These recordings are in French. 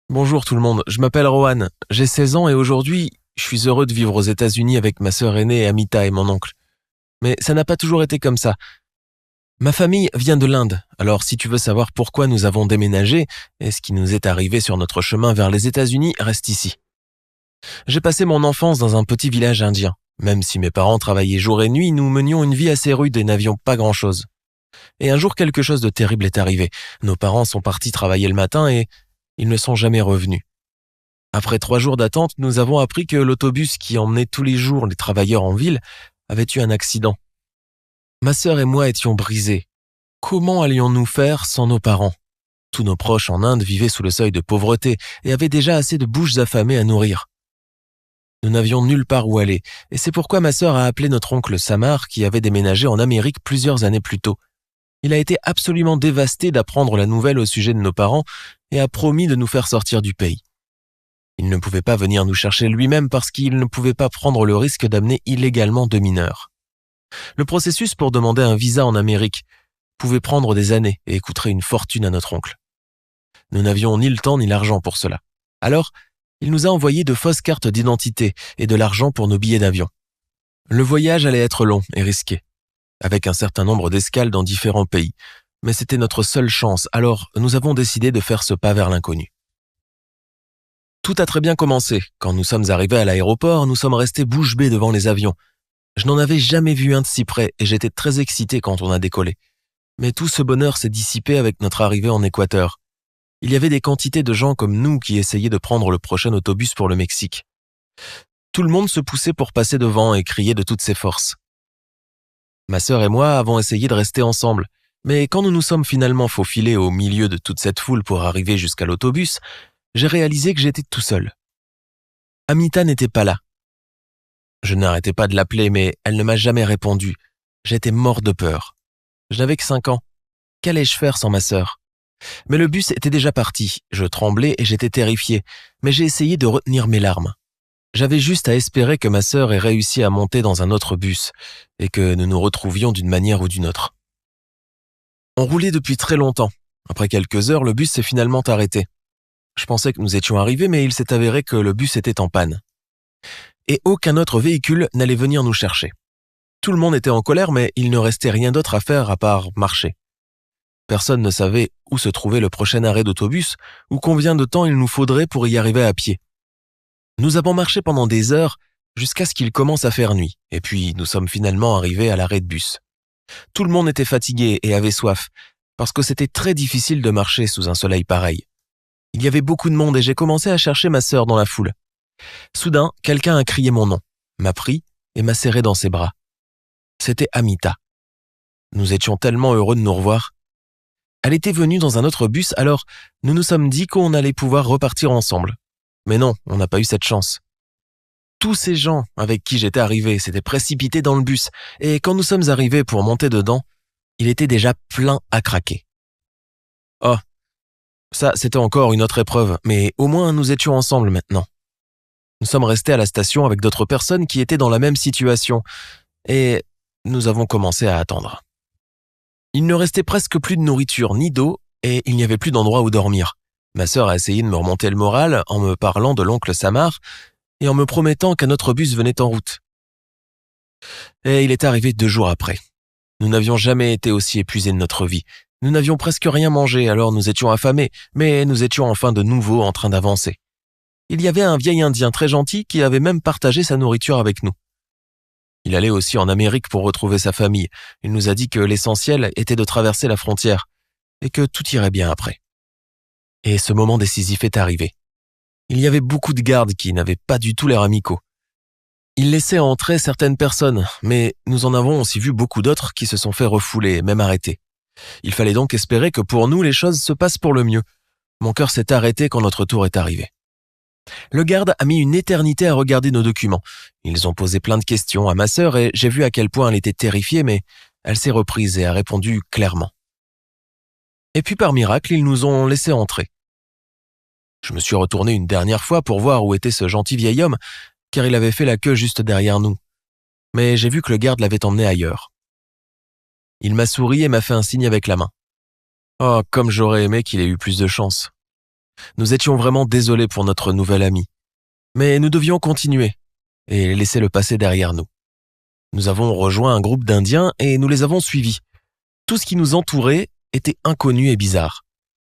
Bonjour tout le monde, je m'appelle Rohan, j'ai 16 ans et aujourd'hui, je suis heureux de vivre aux États-Unis avec ma sœur aînée Amita et mon oncle. Mais ça n'a pas toujours été comme ça. Ma famille vient de l'Inde, alors si tu veux savoir pourquoi nous avons déménagé et ce qui nous est arrivé sur notre chemin vers les États-Unis, reste ici. J'ai passé mon enfance dans un petit village indien. Même si mes parents travaillaient jour et nuit, nous menions une vie assez rude et n'avions pas grand-chose. Et un jour, quelque chose de terrible est arrivé. Nos parents sont partis travailler le matin et ils ne sont jamais revenus. Après 3 jours d'attente, nous avons appris que l'autobus qui emmenait tous les jours les travailleurs en ville avait eu un accident. Ma sœur et moi étions brisés. Comment allions-nous faire sans nos parents? Tous nos proches en Inde vivaient sous le seuil de pauvreté et avaient déjà assez de bouches affamées à nourrir. Nous n'avions nulle part où aller, et c'est pourquoi ma sœur a appelé notre oncle Samar qui avait déménagé en Amérique plusieurs années plus tôt. Il a été absolument dévasté d'apprendre la nouvelle au sujet de nos parents et a promis de nous faire sortir du pays. Il ne pouvait pas venir nous chercher lui-même parce qu'il ne pouvait pas prendre le risque d'amener illégalement 2 mineurs. Le processus pour demander un visa en Amérique pouvait prendre des années et coûterait une fortune à notre oncle. Nous n'avions ni le temps ni l'argent pour cela. Alors, il nous a envoyé de fausses cartes d'identité et de l'argent pour nos billets d'avion. Le voyage allait être long et risqué, avec un certain nombre d'escales dans différents pays, mais c'était notre seule chance, alors nous avons décidé de faire ce pas vers l'inconnu. Tout a très bien commencé. Quand nous sommes arrivés à l'aéroport, nous sommes restés bouche bée devant les avions. Je n'en avais jamais vu un de si près et j'étais très excité quand on a décollé. Mais tout ce bonheur s'est dissipé avec notre arrivée en Équateur. Il y avait des quantités de gens comme nous qui essayaient de prendre le prochain autobus pour le Mexique. Tout le monde se poussait pour passer devant et criait de toutes ses forces. Ma sœur et moi avons essayé de rester ensemble, mais quand nous nous sommes finalement faufilés au milieu de toute cette foule pour arriver jusqu'à l'autobus, j'ai réalisé que j'étais tout seul. Amita n'était pas là. Je n'arrêtais pas de l'appeler, mais elle ne m'a jamais répondu. J'étais mort de peur. Je n'avais que 5 ans. Qu'allais-je faire sans ma sœur? Mais le bus était déjà parti. Je tremblais et j'étais terrifié, mais j'ai essayé de retenir mes larmes. J'avais juste à espérer que ma sœur ait réussi à monter dans un autre bus et que nous nous retrouvions d'une manière ou d'une autre. On roulait depuis très longtemps. Après quelques heures, le bus s'est finalement arrêté. Je pensais que nous étions arrivés, mais il s'est avéré que le bus était en panne. Et aucun autre véhicule n'allait venir nous chercher. Tout le monde était en colère, mais il ne restait rien d'autre à faire à part marcher. Personne ne savait où se trouvait le prochain arrêt d'autobus ou combien de temps il nous faudrait pour y arriver à pied. Nous avons marché pendant des heures jusqu'à ce qu'il commence à faire nuit, et puis nous sommes finalement arrivés à l'arrêt de bus. Tout le monde était fatigué et avait soif, parce que c'était très difficile de marcher sous un soleil pareil. Il y avait beaucoup de monde et j'ai commencé à chercher ma sœur dans la foule. Soudain, quelqu'un a crié mon nom, m'a pris et m'a serré dans ses bras. C'était Amita. Nous étions tellement heureux de nous revoir. Elle était venue dans un autre bus, alors nous nous sommes dit qu'on allait pouvoir repartir ensemble. Mais non, on n'a pas eu cette chance. Tous ces gens avec qui j'étais arrivé s'étaient précipités dans le bus et quand nous sommes arrivés pour monter dedans, il était déjà plein à craquer. Oh, ça c'était encore une autre épreuve, mais au moins nous étions ensemble maintenant. Nous sommes restés à la station avec d'autres personnes qui étaient dans la même situation et nous avons commencé à attendre. Il ne restait presque plus de nourriture ni d'eau et il n'y avait plus d'endroit où dormir. Ma sœur a essayé de me remonter le moral en me parlant de l'oncle Samar et en me promettant qu'un autre bus venait en route. Et il est arrivé 2 jours après. Nous n'avions jamais été aussi épuisés de notre vie. Nous n'avions presque rien mangé, alors nous étions affamés, mais nous étions enfin de nouveau en train d'avancer. Il y avait un vieil Indien très gentil qui avait même partagé sa nourriture avec nous. Il allait aussi en Amérique pour retrouver sa famille. Il nous a dit que l'essentiel était de traverser la frontière et que tout irait bien après. Et ce moment décisif est arrivé. Il y avait beaucoup de gardes qui n'avaient pas du tout l'air amicaux. Ils laissaient entrer certaines personnes, mais nous en avons aussi vu beaucoup d'autres qui se sont fait refouler et même arrêter. Il fallait donc espérer que pour nous les choses se passent pour le mieux. Mon cœur s'est arrêté quand notre tour est arrivé. Le garde a mis une éternité à regarder nos documents. Ils ont posé plein de questions à ma sœur et j'ai vu à quel point elle était terrifiée, mais elle s'est reprise et a répondu clairement. Et puis par miracle, ils nous ont laissés entrer. Je me suis retourné une dernière fois pour voir où était ce gentil vieil homme, car il avait fait la queue juste derrière nous. Mais j'ai vu que le garde l'avait emmené ailleurs. Il m'a souri et m'a fait un signe avec la main. Oh, comme j'aurais aimé qu'il ait eu plus de chance. Nous étions vraiment désolés pour notre nouvel ami. Mais nous devions continuer et laisser le passé derrière nous. Nous avons rejoint un groupe d'Indiens et nous les avons suivis. Tout ce qui nous entourait était inconnu et bizarre.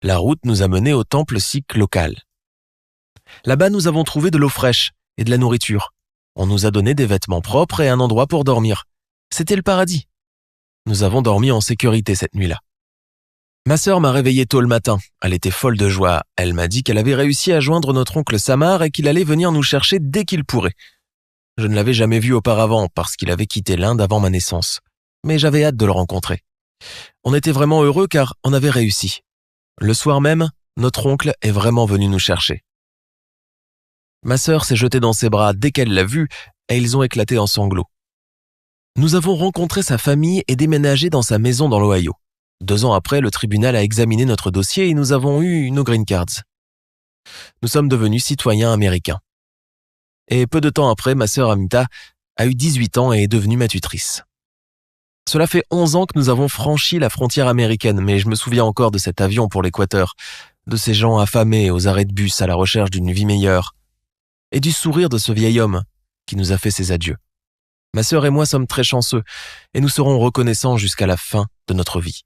La route nous a menés au temple sikh local. Là-bas, nous avons trouvé de l'eau fraîche et de la nourriture. On nous a donné des vêtements propres et un endroit pour dormir. C'était le paradis. Nous avons dormi en sécurité cette nuit-là. Ma sœur m'a réveillé tôt le matin. Elle était folle de joie. Elle m'a dit qu'elle avait réussi à joindre notre oncle Samar et qu'il allait venir nous chercher dès qu'il pourrait. Je ne l'avais jamais vu auparavant parce qu'il avait quitté l'Inde avant ma naissance. Mais j'avais hâte de le rencontrer. On était vraiment heureux car on avait réussi. Le soir même, notre oncle est vraiment venu nous chercher. Ma sœur s'est jetée dans ses bras dès qu'elle l'a vu et ils ont éclaté en sanglots. Nous avons rencontré sa famille et déménagé dans sa maison dans l'Ohio. 2 ans après, le tribunal a examiné notre dossier et nous avons eu nos green cards. Nous sommes devenus citoyens américains. Et peu de temps après, ma sœur Amita a eu 18 ans et est devenue ma tutrice. Cela fait 11 ans que nous avons franchi la frontière américaine, mais je me souviens encore de cet avion pour l'Équateur, de ces gens affamés aux arrêts de bus à la recherche d'une vie meilleure, et du sourire de ce vieil homme qui nous a fait ses adieux. Ma sœur et moi sommes très chanceux et nous serons reconnaissants jusqu'à la fin de notre vie.